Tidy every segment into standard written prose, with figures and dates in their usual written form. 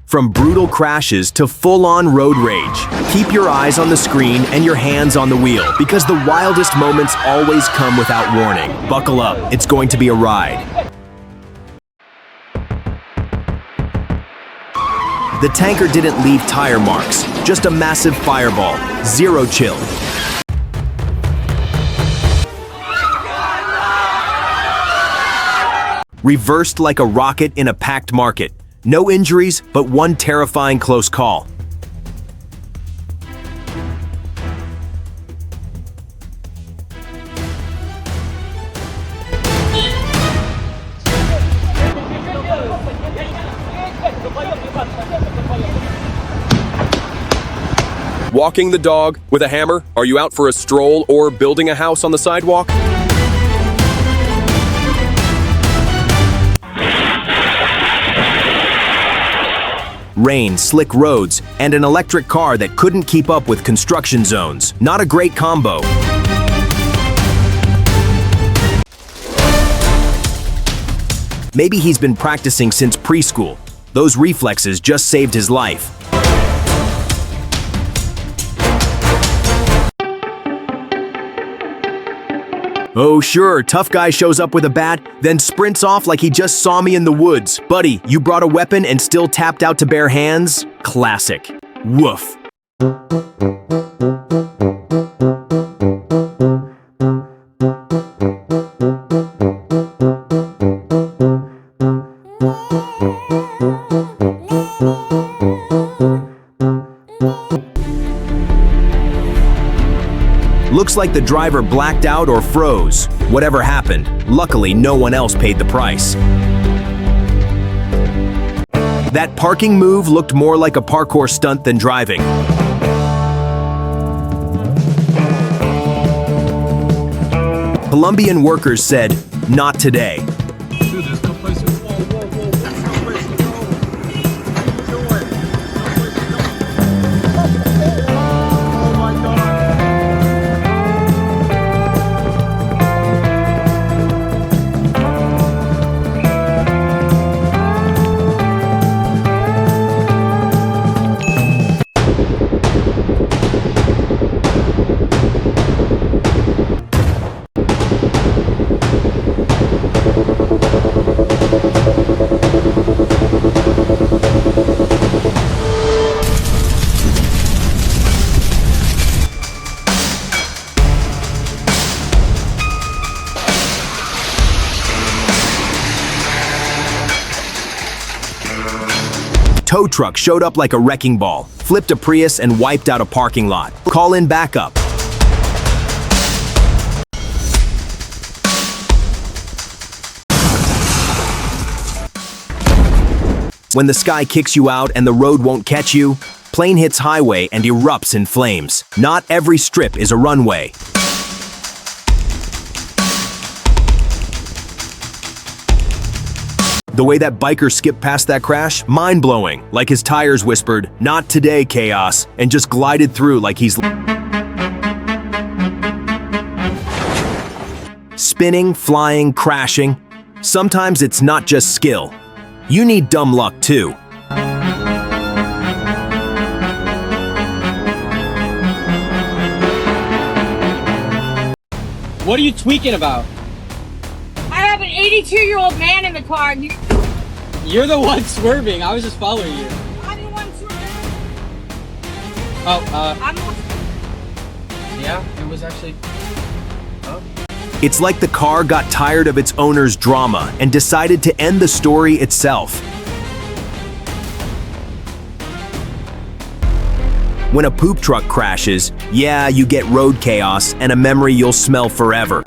From brutal crashes to full-on road rage, keep your eyes on the screen and your hands on the wheel, because the wildest moments always come without warning. Buckle up, it's going to be a ride. The tanker didn't leave tire marks, just a massive fireball, zero chill. Reversed like a rocket in a packed market. No injuries, but one terrifying close call. Walking the dog with a hammer? Are you out for a stroll or building a house on the sidewalk? Rain, slick roads, and an electric car that couldn't keep up with construction zones. Not a great combo. Maybe he's been practicing since preschool. Those reflexes just saved his life. Oh sure, tough guy shows up with a bat, then sprints off like he just saw me in the woods. Buddy, you brought a weapon and still tapped out to bare hands? Classic. Woof. Looks like the driver blacked out or froze. Whatever happened, luckily no one else paid the price. That parking move looked more like a parkour stunt than driving. Colombian workers said, "Not today." Dude, there's no place to go. Whoa, whoa, whoa. There's no place to go. What are you doing? Oh my God. Tow truck showed up like a wrecking ball, flipped a Prius and wiped out a parking lot. Call in backup. When the sky kicks you out and the road won't catch you, plane hits highway and erupts in flames. Not every strip is a runway. The way that biker skipped past that crash, mind-blowing, like his tires whispered, "Not today, chaos," and just glided through like he's spinning, flying, crashing. Sometimes it's not just skill. You need dumb luck too. What are you tweaking about? I have an 82-year-old man in the car and You're the one swerving. I was just following you. I'm the one swerving. Oh, I'm the one. yeah, it was actually... Oh. It's like the car got tired of its owner's drama and decided to end the story itself. When a poop truck crashes, yeah, you get road chaos and a memory you'll smell forever.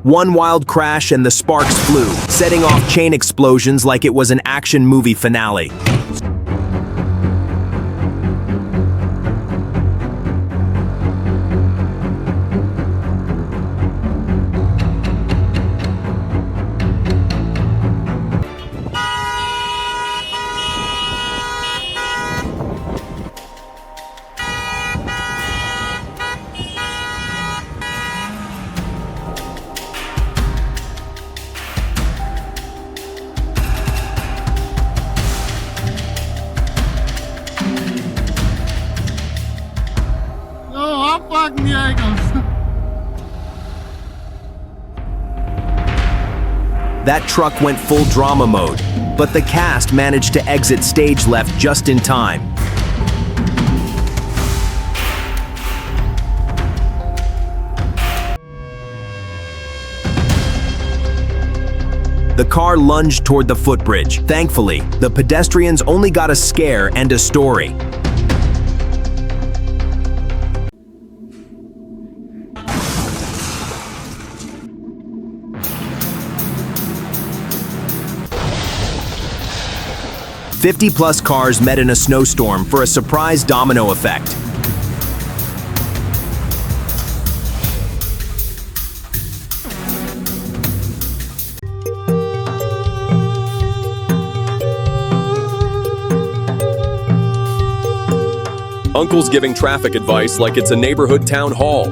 One wild crash and the sparks flew, setting off chain explosions like it was an action movie finale. abpacken, die Eikels. That truck went full drama mode, but the cast managed to exit stage left just in time. The car lunged toward the footbridge. Thankfully, the pedestrians only got a scare and a story. +50 cars met in a snowstorm for a surprise domino effect. Uncle's giving traffic advice like it's a neighborhood town hall.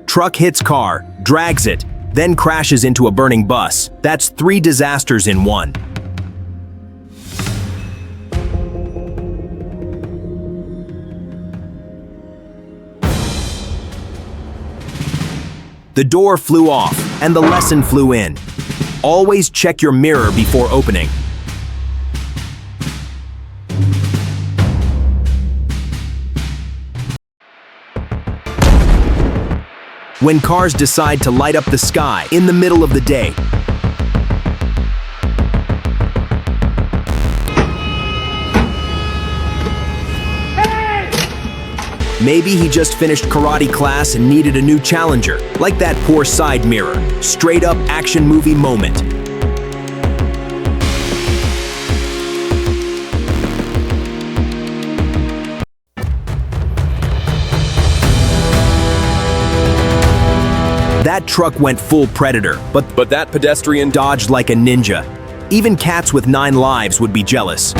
Truck hits car, drags it, then crashes into a burning bus. That's 3 disasters in one. The door flew off, and the lesson flew in. Always check your mirror before opening. When cars decide to light up the sky in the middle of the day. Maybe he just finished karate class and needed a new challenger, like that poor side mirror. Straight up action movie moment. That truck went full Predator, but that pedestrian dodged like a ninja. Even cats with 9 lives would be jealous.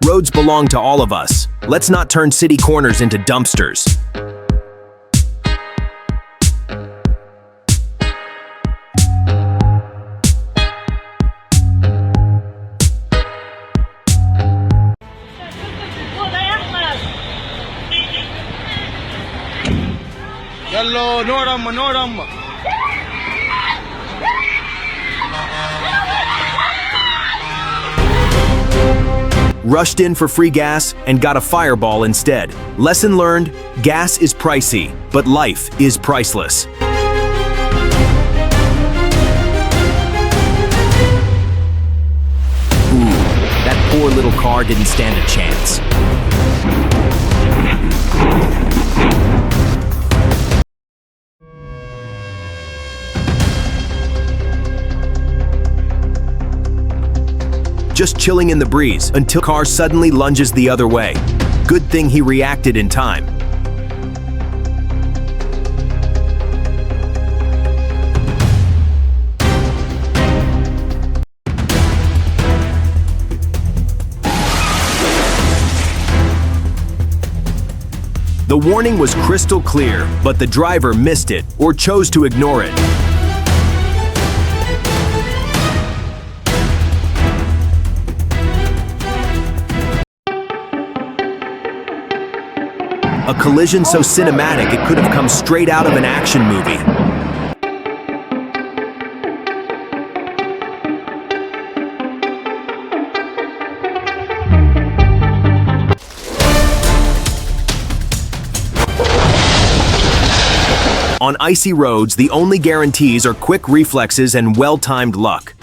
Roads belong to all of us. Let's not turn city corners into dumpsters. Hello, Noram. Rushed in for free gas and got a fireball instead. Lesson learned, gas is pricey, but life is priceless. Ooh, that poor little car didn't stand a chance. Just chilling in the breeze until car suddenly lunges the other way. Good thing he reacted in time. The warning was crystal clear, but the driver missed it or chose to ignore it. A collision so cinematic it could have come straight out of an action movie. On icy roads, the only guarantees are quick reflexes and well-timed luck.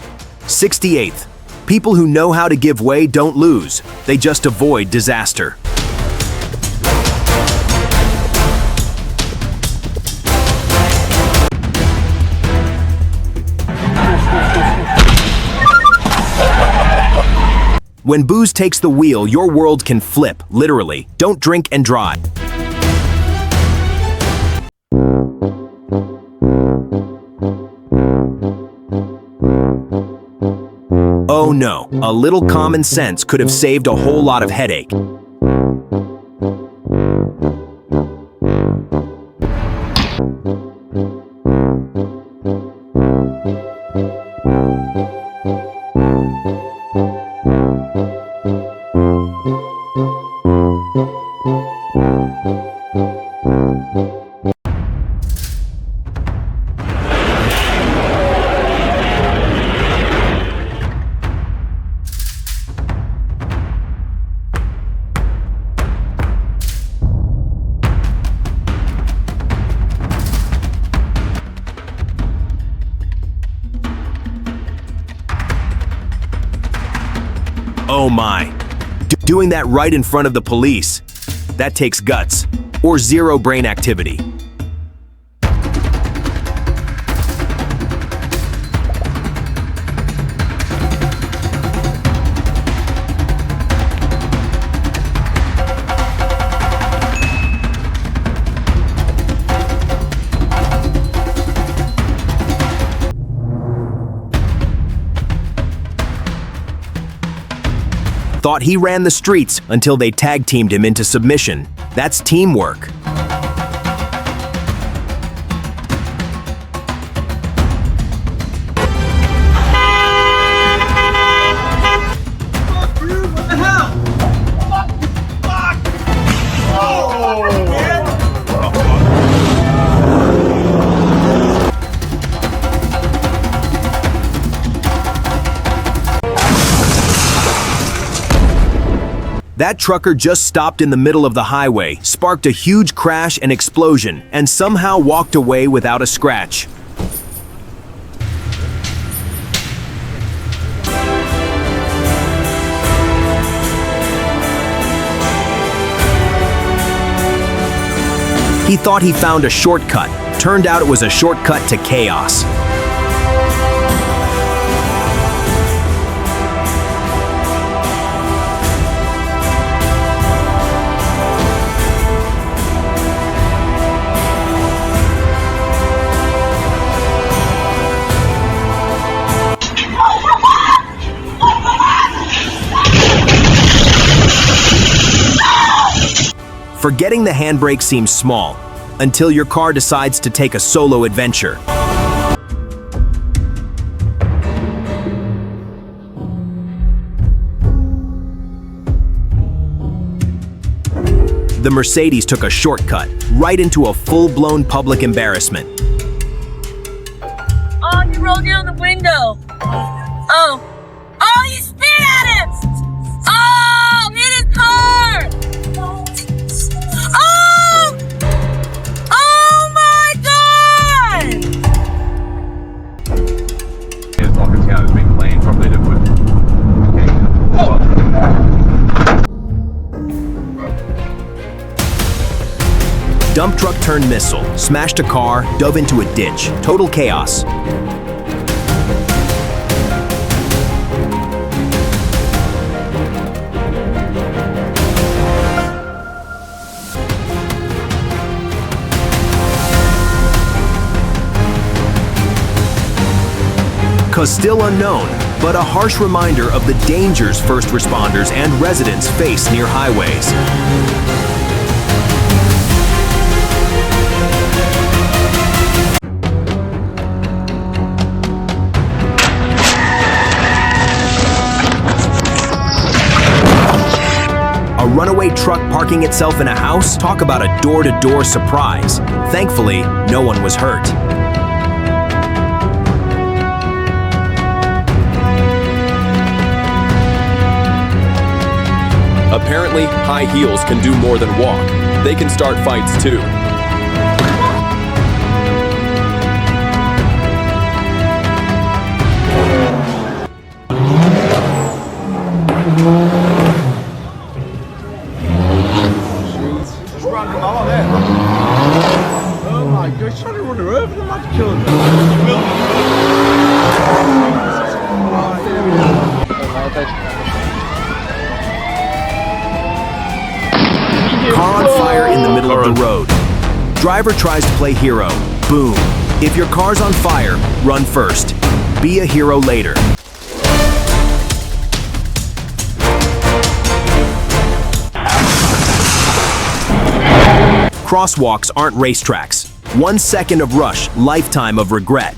68th. People who know how to give way don't lose. They just avoid disaster. When booze takes the wheel, your world can flip, literally. Don't drink and drive. Oh no, a little common sense could have saved a whole lot of headache. Oh my. Doing that right in front of the police. That takes guts, or zero brain activity. Thought he ran the streets until they tag-teamed him into submission. That's teamwork. That trucker just stopped in the middle of the highway, sparked a huge crash and explosion, and somehow walked away without a scratch. He thought he found a shortcut. Turned out it was a shortcut to chaos. Forgetting the handbrake seems small, until your car decides to take a solo adventure. The Mercedes took a shortcut, right into a full-blown public embarrassment. Oh, you rolled down the window. Oh. Oh, you spit at him! Oh, hit his car! Oh! Oh my God! His pockets has been cleaned properly to put. Dump truck turned missile, smashed a car, dove into a ditch. Total chaos. Cause still unknown, but a harsh reminder of the dangers first responders and residents face near highways. A runaway truck parking itself in a house? Talk about a door-to-door surprise. Thankfully, no one was hurt. Apparently, high heels can do more than walk. They can start fights too. Oh my God, he's trying to run her over, the mad killer. the road. Driver tries to play hero. Boom. If your car's on fire, run first. Be a hero later. Crosswalks aren't racetracks. 1 second of rush, lifetime of regret.